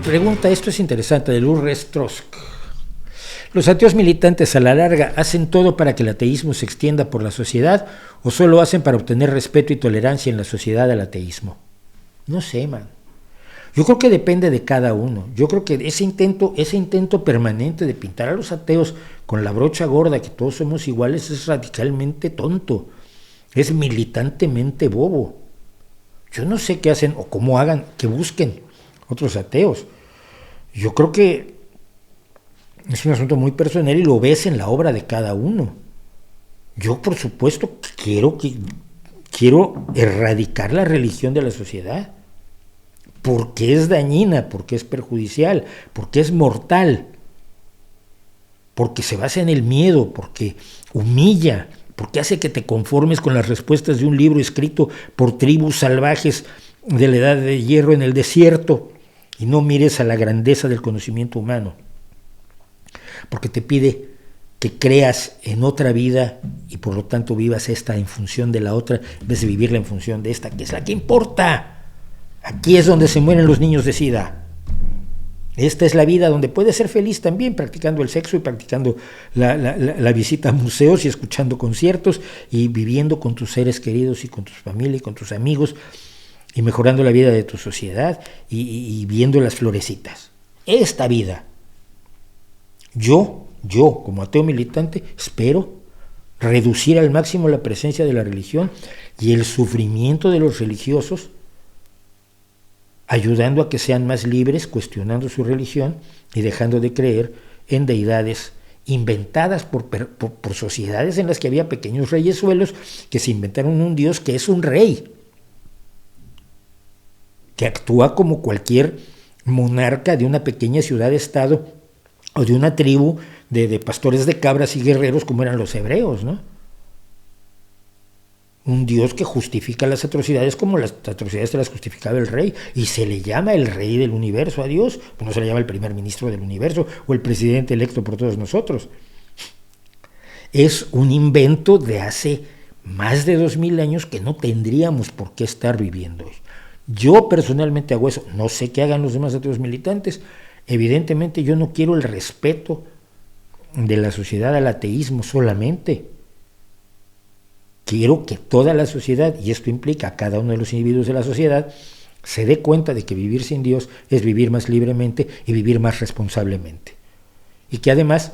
Pregunta, esto es interesante, de Lourdes Trosk. ¿Los ateos militantes a la larga hacen todo para que el ateísmo se extienda por la sociedad o solo hacen para obtener respeto y tolerancia en la sociedad al ateísmo? No sé, man. Yo creo que depende de cada uno. Yo creo que ese intento permanente de pintar a los ateos con la brocha gorda, que todos somos iguales, es radicalmente tonto. Es militantemente bobo. Yo no sé qué hacen o cómo hagan, que busquen otros ateos. Yo creo que es un asunto muy personal y lo ves en la obra de cada uno. Yo, por supuesto, quiero erradicar la religión de la sociedad, porque es dañina, porque es perjudicial, porque es mortal, porque se basa en el miedo, porque humilla, porque hace que te conformes con las respuestas de un libro escrito por tribus salvajes de la edad de hierro en el desierto y no mires a la grandeza del conocimiento humano, porque te pide que creas en otra vida y por lo tanto vivas esta en función de la otra en vez de vivirla en función de esta, que es la que importa. Aquí es donde se mueren los niños de SIDA. Esta es la vida donde puedes ser feliz también, practicando el sexo y practicando la visita a museos y escuchando conciertos y viviendo con tus seres queridos y con tu familia y con tus amigos y mejorando la vida de tu sociedad y viendo las florecitas. Esta vida. Yo, como ateo militante, espero reducir al máximo la presencia de la religión y el sufrimiento de los religiosos, ayudando a que sean más libres, cuestionando su religión y dejando de creer en deidades inventadas por sociedades en las que había pequeños reyesuelos que se inventaron un Dios que es un rey, que actúa como cualquier monarca de una pequeña ciudad-estado o de una tribu de pastores de cabras y guerreros como eran los hebreos, ¿no? Un Dios que justifica las atrocidades como las atrocidades se las justificaba el rey, y se le llama el rey del universo a Dios, pues no se le llama el primer ministro del universo o el presidente electo por todos nosotros. Es un invento de hace más de 2000 años que no tendríamos por qué estar viviendo hoy. Yo personalmente hago eso, no sé qué hagan los demás ateos militantes. Evidentemente yo no quiero el respeto de la sociedad al ateísmo solamente. Quiero que toda la sociedad, y esto implica a cada uno de los individuos de la sociedad, se dé cuenta de que vivir sin Dios es vivir más libremente y vivir más responsablemente. Y que además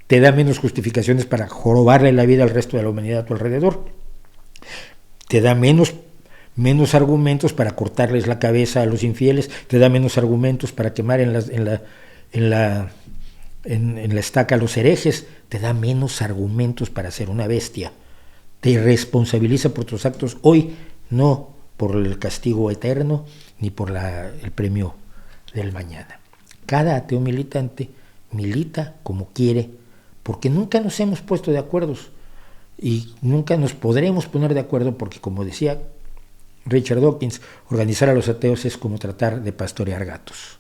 te da menos justificaciones para jorobarle la vida al resto de la humanidad a tu alrededor. Te da menos argumentos para cortarles la cabeza a los infieles, te da menos argumentos para quemar en la estaca a los herejes, te da menos argumentos para ser una bestia. Te responsabiliza por tus actos hoy, no por el castigo eterno ni por el premio del mañana. Cada ateo militante milita como quiere, porque nunca nos hemos puesto de acuerdo y nunca nos podremos poner de acuerdo, porque, como decía Richard Dawkins, organizar a los ateos es como tratar de pastorear gatos.